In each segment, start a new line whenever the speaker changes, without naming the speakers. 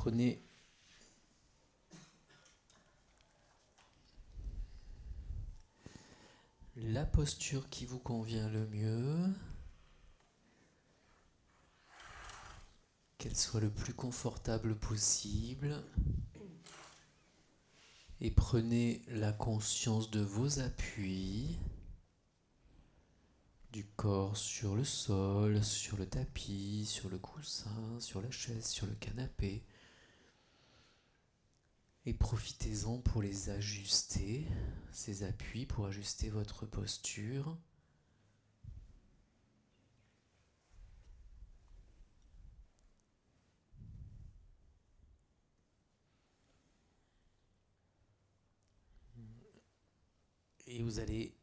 Prenez la posture qui vous convient le mieux, qu'elle soit le plus confortable possible. Et prenez la conscience de vos appuis, du corps sur le sol, sur le tapis, sur le coussin, sur la chaise, sur le canapé. Et profitez-en pour les ajuster, ces appuis, pour ajuster votre posture. Et vous allez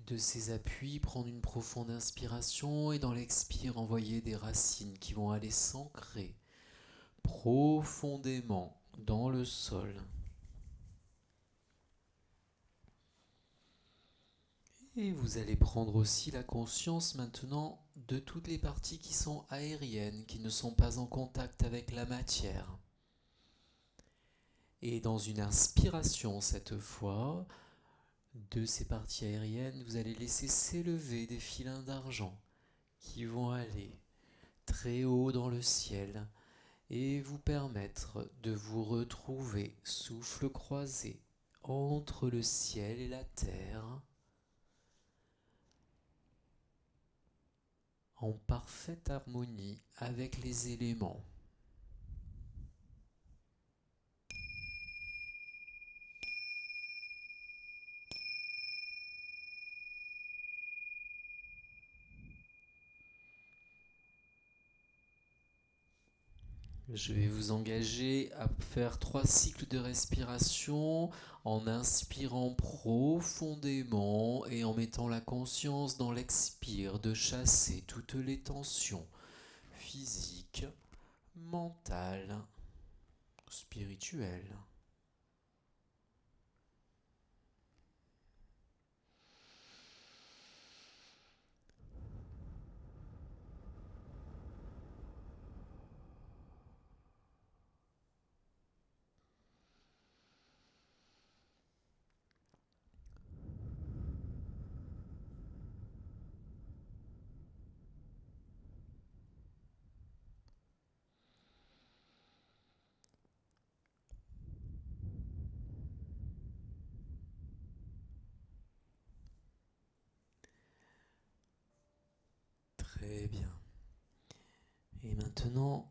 de ces appuis prendre une profonde inspiration et dans l'expire envoyer des racines qui vont aller s'ancrer profondément dans le sol. Et vous allez prendre aussi la conscience maintenant de toutes les parties qui sont aériennes, qui ne sont pas en contact avec la matière. Et dans une inspiration cette fois, de ces parties aériennes, vous allez laisser s'élever des filins d'argent qui vont aller très haut dans le ciel et vous permettre de vous retrouver souffle croisé entre le ciel et la terre, en parfaite harmonie avec les éléments. Je vais vous engager à faire 3 cycles de respiration en inspirant profondément et en mettant la conscience dans l'expire de chasser toutes les tensions physiques, mentales, spirituelles. Très bien. Et maintenant,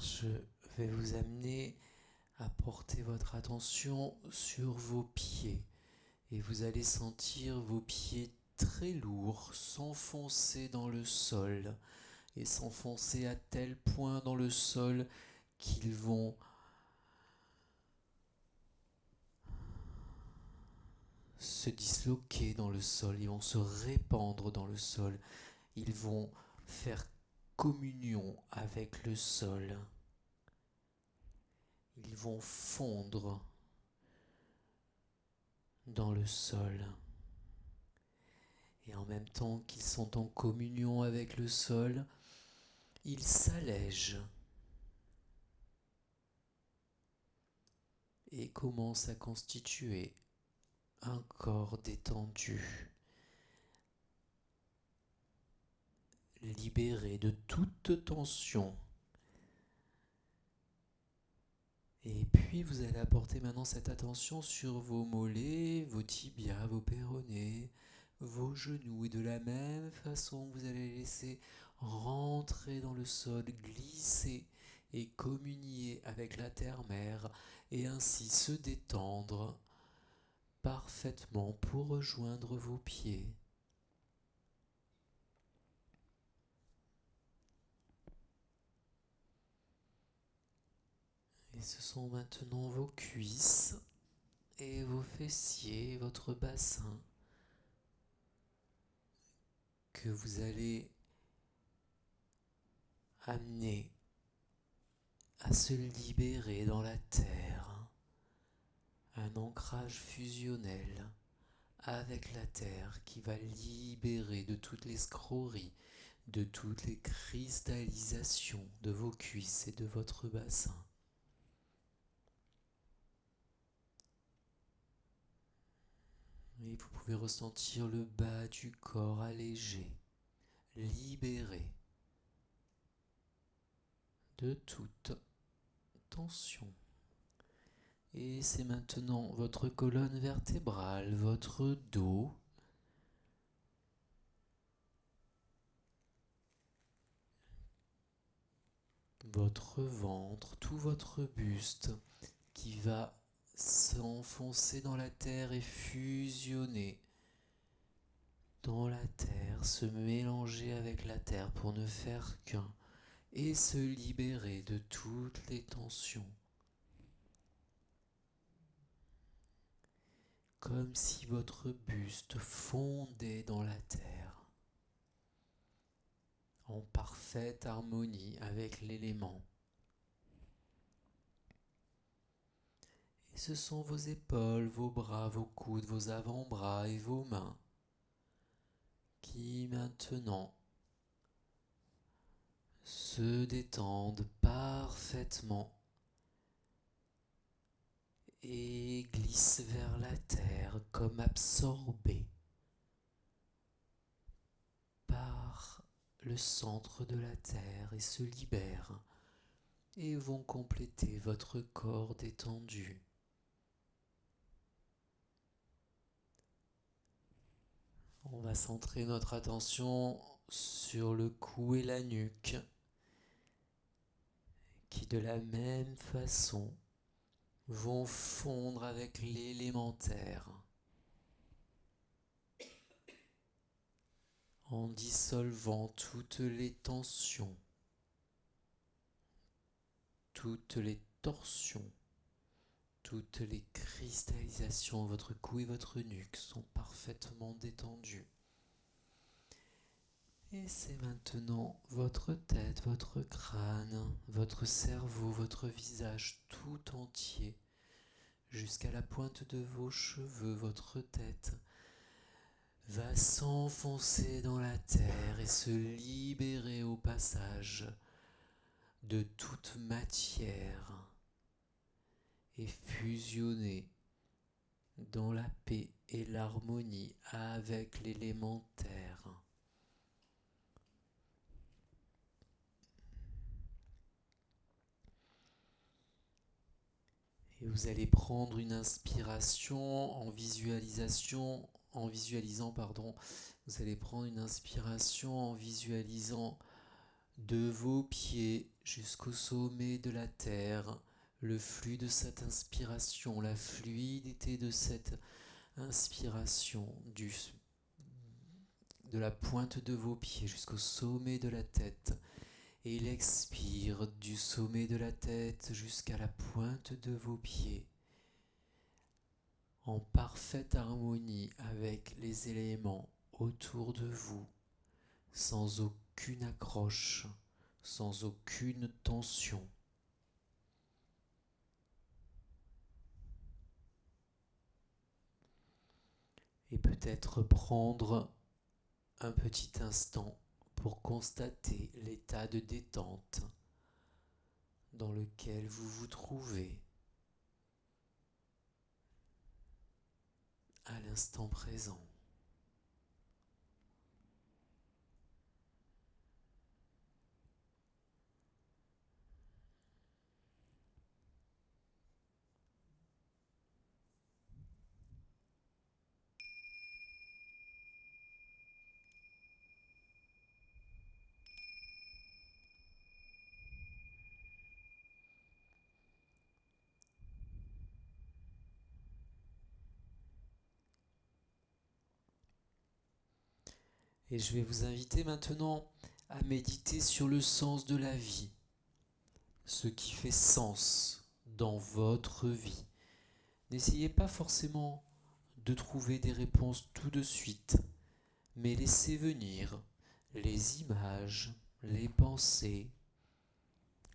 je vais vous amener à porter votre attention sur vos pieds. Et vous allez sentir vos pieds très lourds s'enfoncer dans le sol. Et s'enfoncer à tel point dans le sol qu'ils vont se disloquer dans le sol, ils vont se répandre dans le sol, ils vont faire communion avec le sol, ils vont fondre dans le sol. Et en même temps qu'ils sont en communion avec le sol, ils s'allègent et commencent à constituer un corps détendu, libéré de toute tension. Et puis vous allez apporter maintenant cette attention sur vos mollets, vos tibias, vos péronés, vos genoux. Et de la même façon, vous allez laisser rentrer dans le sol, glisser et communier avec la terre-mère et ainsi se détendre parfaitement pour rejoindre vos pieds. Et ce sont maintenant vos cuisses et vos fessiers, votre bassin, que vous allez amener à se libérer dans la terre, un ancrage fusionnel avec la terre qui va libérer de toutes les scrories, de toutes les cristallisations de vos cuisses et de votre bassin. Et vous pouvez ressentir le bas du corps allégé, libéré de toute tension. Et c'est maintenant votre colonne vertébrale, votre dos, votre ventre, tout votre buste qui va s'enfoncer dans la terre et fusionner dans la terre, se mélanger avec la terre pour ne faire qu'un et se libérer de toutes les tensions. Comme si votre buste fondait dans la terre, en parfaite harmonie avec l'élément. Et ce sont vos épaules, vos bras, vos coudes, vos avant-bras et vos mains qui maintenant se détendent parfaitement et glissent vers la terre comme absorbés par le centre de la terre et se libèrent et vont compléter votre corps détendu. On va centrer notre attention sur le cou et la nuque qui de la même façon vont fondre avec l'élémentaire en dissolvant toutes les tensions, toutes les torsions, toutes les cristallisations. Votre cou et votre nuque sont parfaitement détendus. Et c'est maintenant votre tête, votre crâne, votre cerveau, votre visage tout entier, jusqu'à la pointe de vos cheveux. Votre tête va s'enfoncer dans la terre et se libérer au passage de toute matière et fusionner dans la paix et l'harmonie avec l'élémentaire. Et vous allez prendre une inspiration en visualisant, vous allez prendre une inspiration en visualisant de vos pieds jusqu'au sommet de la terre, le flux de cette inspiration, la fluidité de cette inspiration de la pointe de vos pieds jusqu'au sommet de la tête. Et il expire du sommet de la tête jusqu'à la pointe de vos pieds, en parfaite harmonie avec les éléments autour de vous, sans aucune accroche, sans aucune tension. Et peut-être prendre un petit instant pour constater l'état de détente dans lequel vous vous trouvez à l'instant présent. Et je vais vous inviter maintenant à méditer sur le sens de la vie, ce qui fait sens dans votre vie. N'essayez pas forcément de trouver des réponses tout de suite, mais laissez venir les images, les pensées,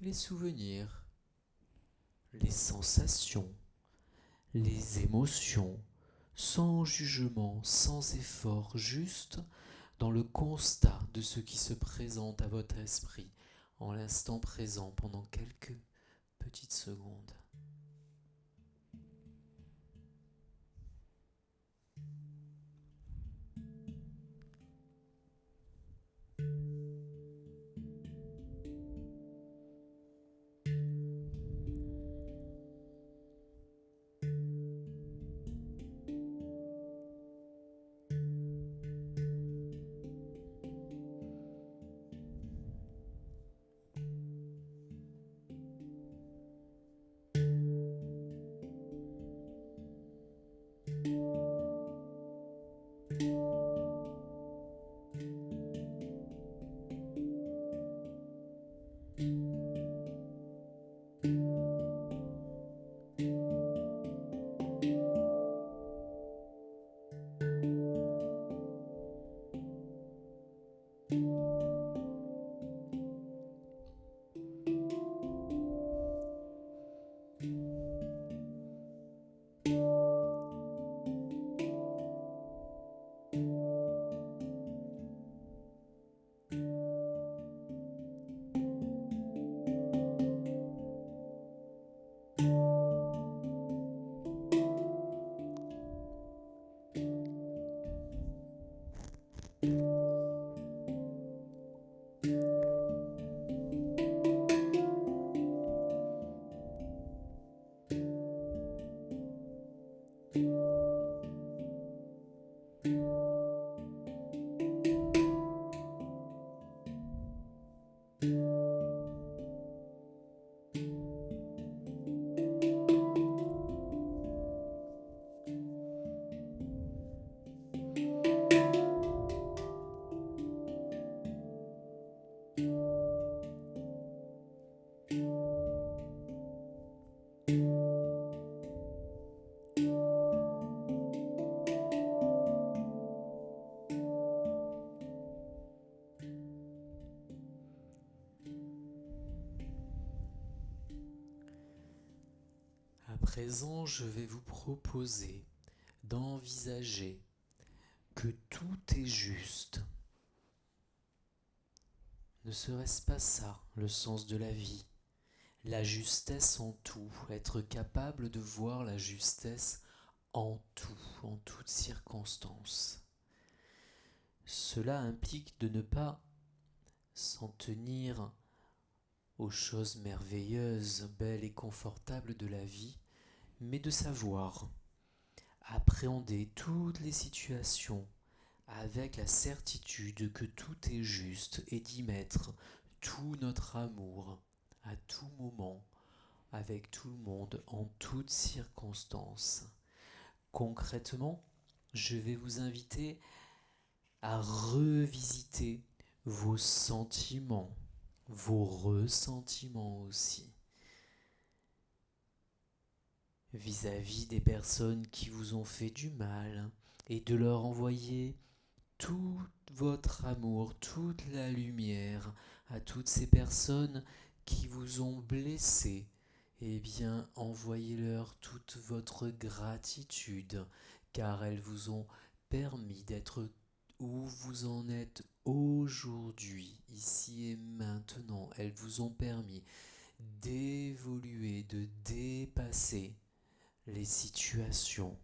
les souvenirs, les sensations, les émotions, sans jugement, sans effort, juste dans le constat de ce qui se présente à votre esprit en l'instant présent pendant quelques petites secondes. À présent, je vais vous proposer d'envisager que tout est juste. Ne serait-ce pas ça, le sens de la vie? La justesse en tout, être capable de voir la justesse en tout, en toutes circonstances. Cela implique de ne pas s'en tenir aux choses merveilleuses, belles et confortables de la vie, mais de savoir appréhender toutes les situations avec la certitude que tout est juste et d'y mettre tout notre amour à tout moment, avec tout le monde, en toutes circonstances. Concrètement, je vais vous inviter à revisiter vos sentiments, vos ressentiments aussi, vis-à-vis des personnes qui vous ont fait du mal, et de leur envoyer tout votre amour, toute la lumière à toutes ces personnes qui vous ont blessé. Eh bien, envoyez-leur toute votre gratitude, car elles vous ont permis d'être où vous en êtes aujourd'hui, ici et maintenant. Elles vous ont permis d'évoluer, de dépasser les situations.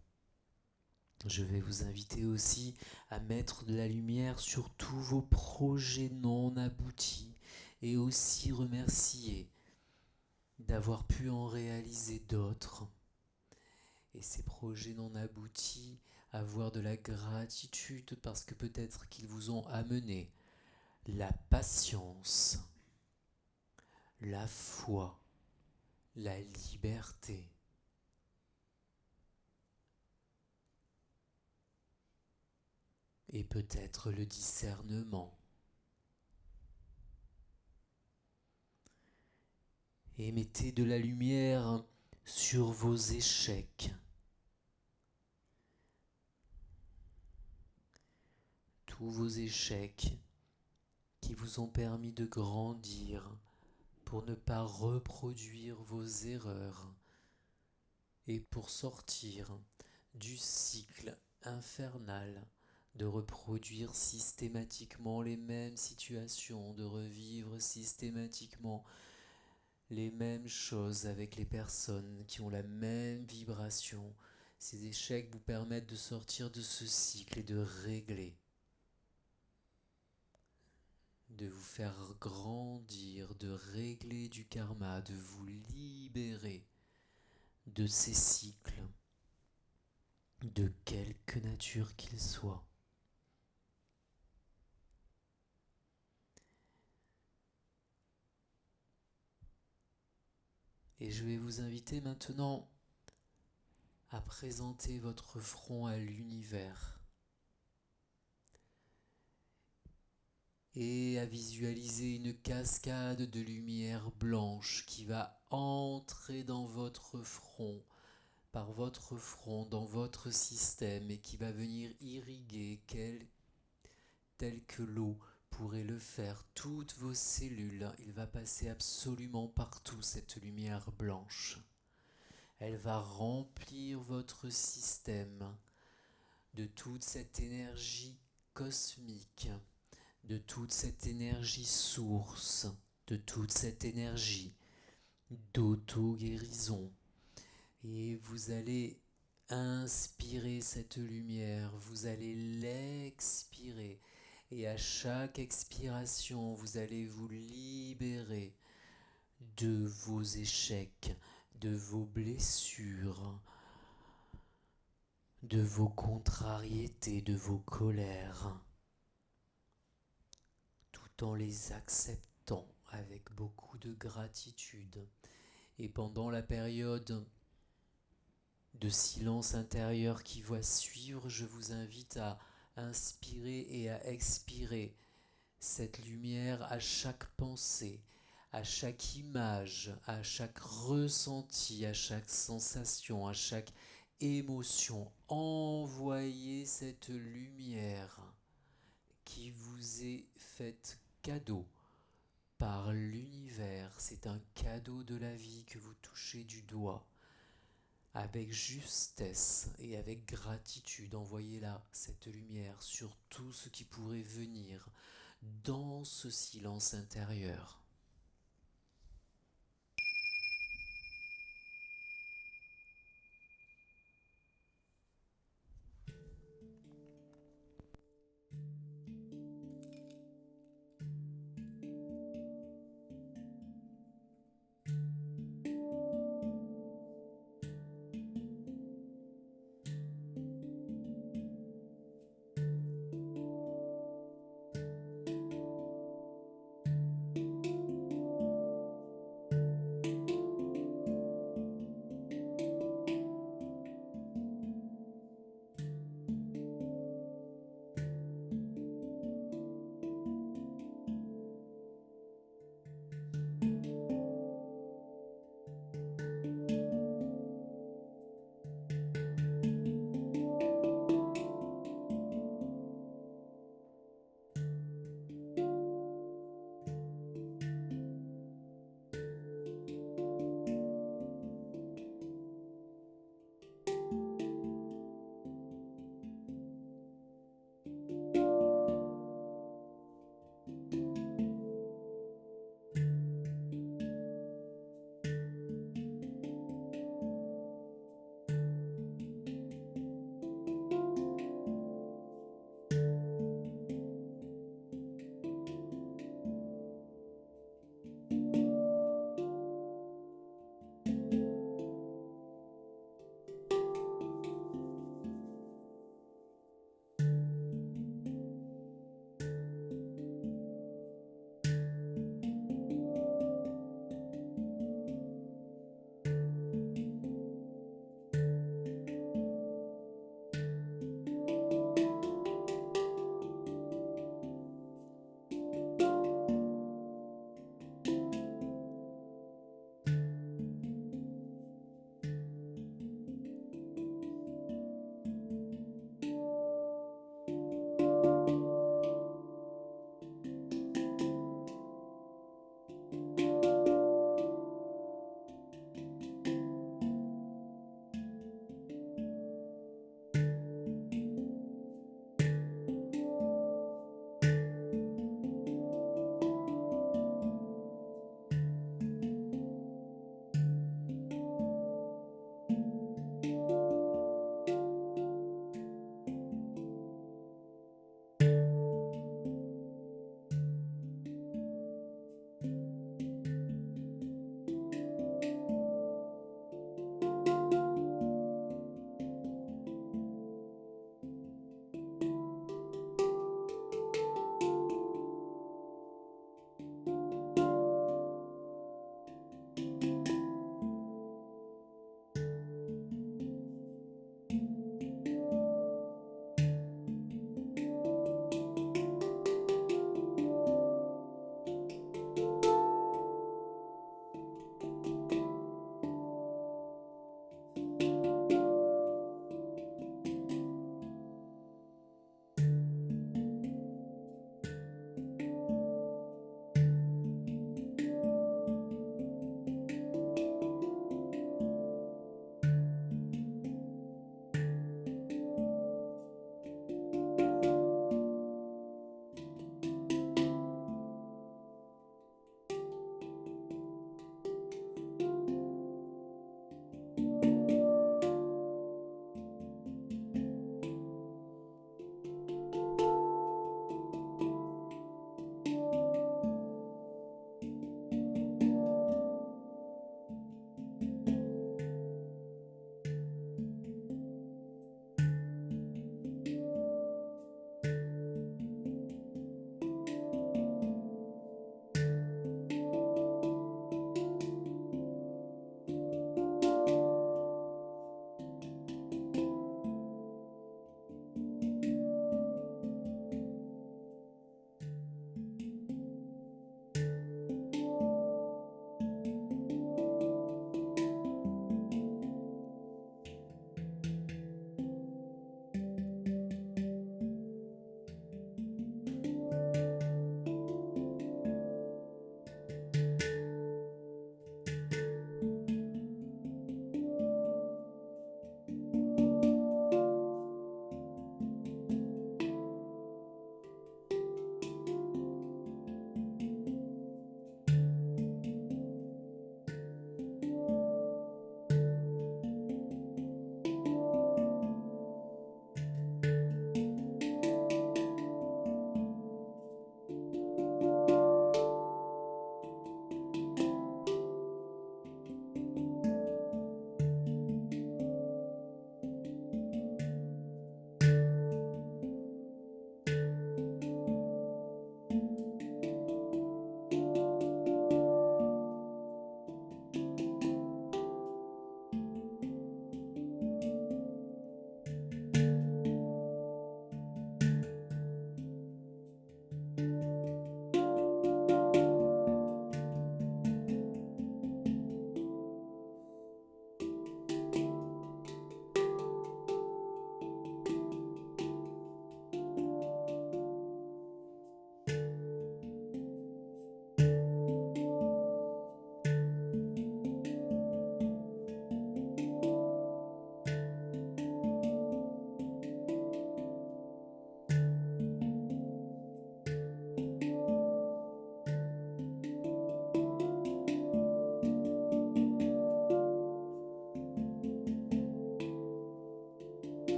Je vais vous inviter aussi à mettre de la lumière sur tous vos projets non aboutis et aussi remercier d'avoir pu en réaliser d'autres. Et ces projets non aboutis, avoir de la gratitude parce que peut-être qu'ils vous ont amené la patience, la foi, la liberté. Et peut-être le discernement. Et mettez de la lumière sur vos échecs. Tous vos échecs qui vous ont permis de grandir pour ne pas reproduire vos erreurs et pour sortir du cycle infernal de reproduire systématiquement les mêmes situations, de revivre systématiquement les mêmes choses avec les personnes qui ont la même vibration. Ces échecs vous permettent de sortir de ce cycle et de régler, de vous faire grandir, de régler du karma, de vous libérer de ces cycles, de quelque nature qu'ils soient. Et je vais vous inviter maintenant à présenter votre front à l'univers et à visualiser une cascade de lumière blanche qui va entrer dans votre front, par votre front, dans votre système et qui va venir irriguer tel que l'eau pourrait le faire, toutes vos cellules. Il va passer absolument partout cette lumière blanche. Elle va remplir votre système de toute cette énergie cosmique, de toute cette énergie source, de toute cette énergie d'auto-guérison. Et vous allez inspirer cette lumière, vous allez l'expirer. Et à chaque expiration, vous allez vous libérer de vos échecs, de vos blessures, de vos contrariétés, de vos colères, tout en les acceptant avec beaucoup de gratitude. Et pendant la période de silence intérieur qui va suivre, je vous invite à inspirer et à expirer cette lumière à chaque pensée, à chaque image, à chaque ressenti, à chaque sensation, à chaque émotion. Envoyez cette lumière qui vous est faite cadeau par l'univers. C'est un cadeau de la vie que vous touchez du doigt. Avec justesse et avec gratitude, envoyez-la, cette lumière, sur tout ce qui pourrait venir dans ce silence intérieur.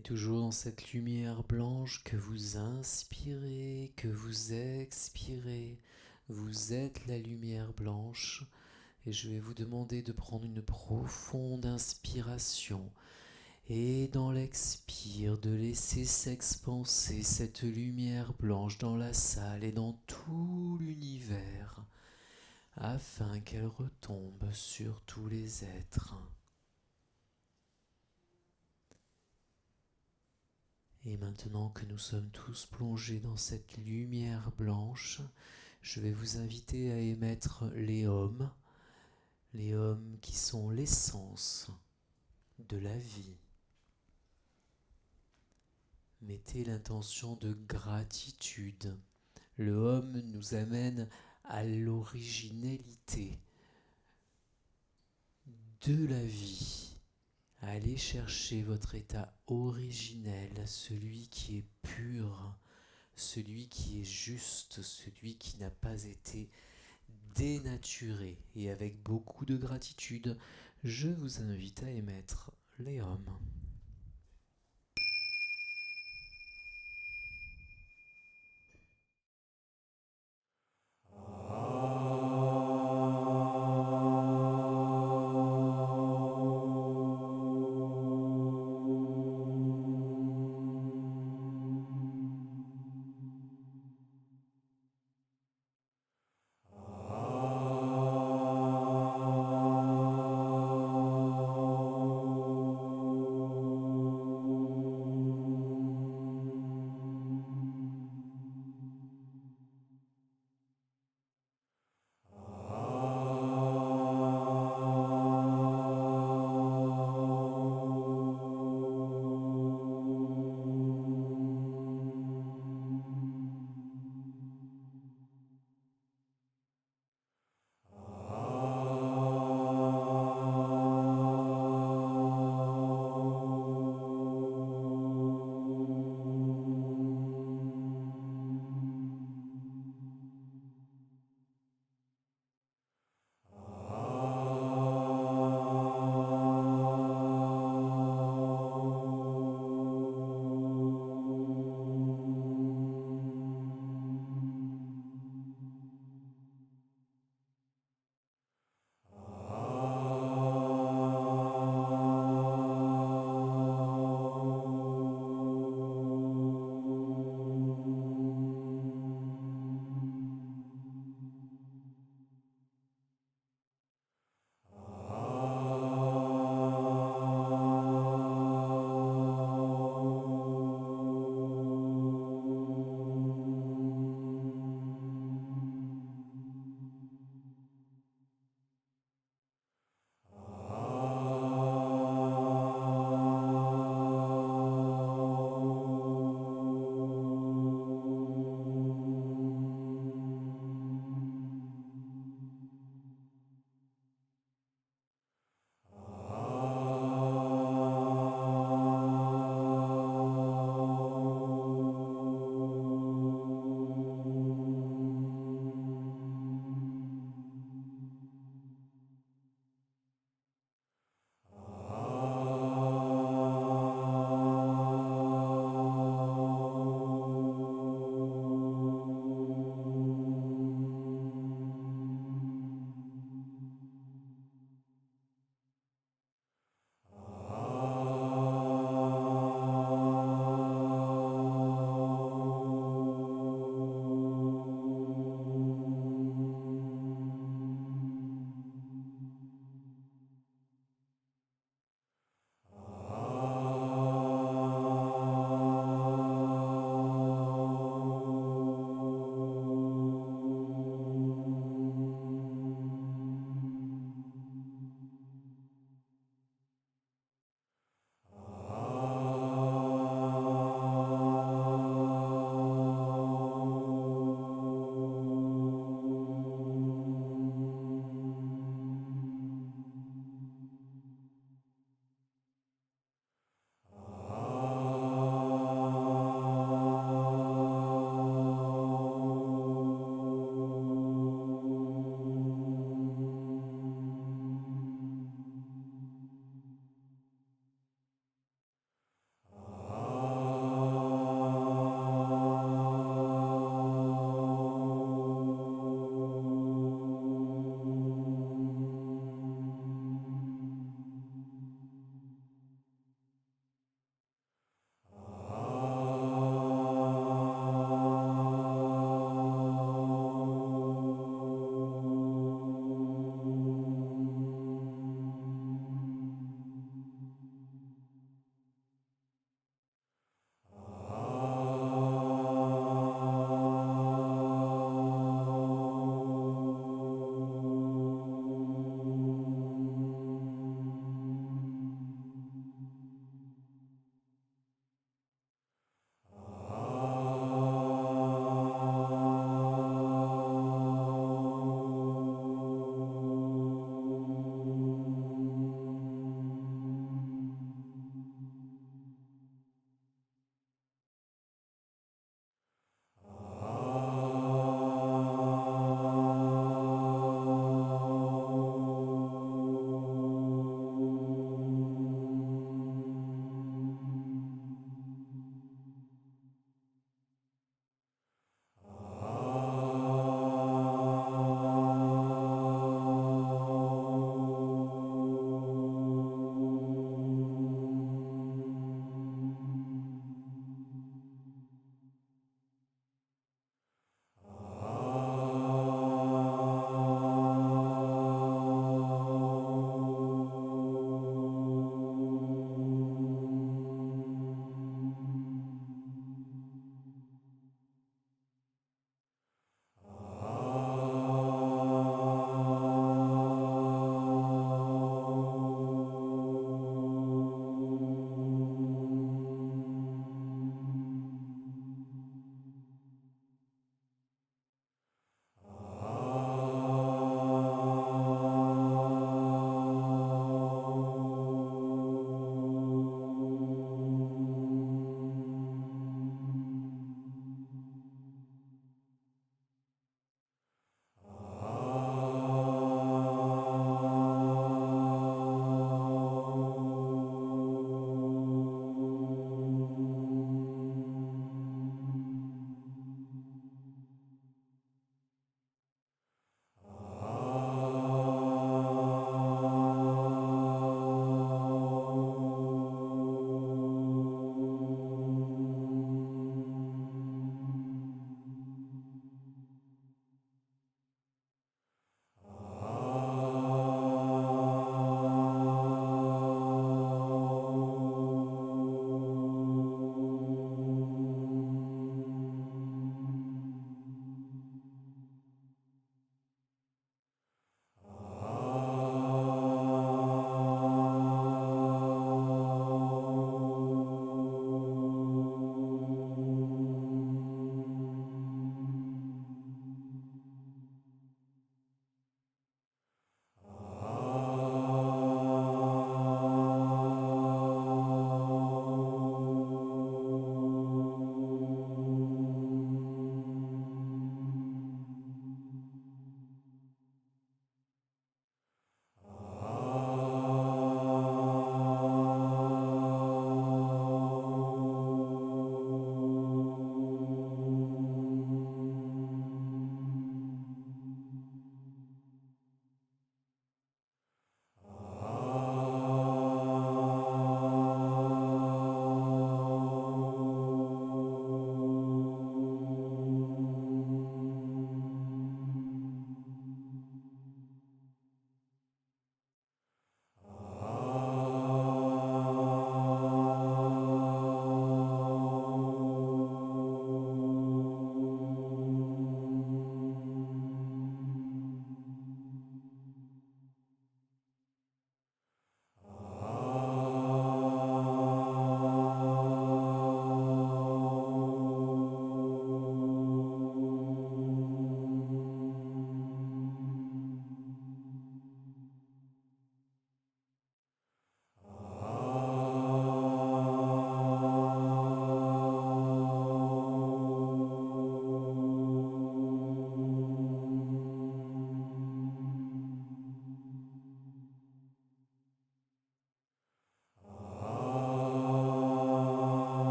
Et toujours dans cette lumière blanche que vous inspirez, que vous expirez, vous êtes la lumière blanche. Et je vais vous demander de prendre une profonde inspiration et dans l'expire de laisser s'expanser cette lumière blanche dans la salle et dans tout l'univers afin qu'elle retombe sur tous les êtres. Et maintenant que nous sommes tous plongés dans cette lumière blanche, je vais vous inviter à émettre les ohms qui sont l'essence de la vie. Mettez l'intention de gratitude. Le Om nous amène à l'originalité de la vie. Allez chercher votre état originel, celui qui est pur, celui qui est juste, celui qui n'a pas été dénaturé. Et avec beaucoup de gratitude, je vous invite à émettre les Om.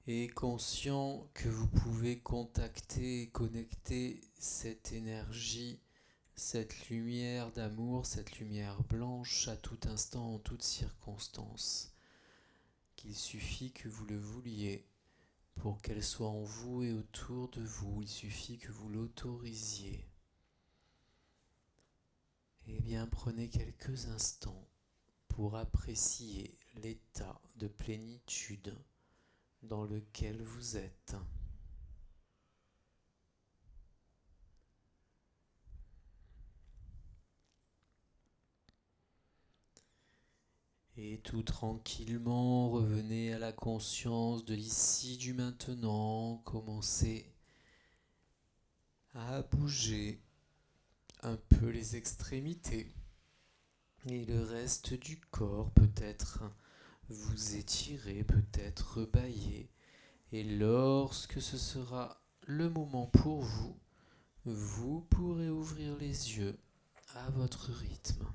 Et conscient que vous pouvez contacter et connecter cette énergie, cette lumière d'amour, cette lumière blanche à tout instant, en toute circonstance, qu'il suffit que vous le vouliez pour qu'elle soit en vous et autour de vous, il suffit que vous l'autorisiez. Eh bien, prenez quelques instants pour apprécier l'état de plénitude dans lequel vous êtes. Et tout tranquillement, revenez à la conscience de l'ici, du maintenant. Commencez à bouger un peu les extrémités et le reste du corps, peut-être vous étirer, peut-être bâiller. Et lorsque ce sera le moment pour vous, vous pourrez ouvrir les yeux à votre rythme.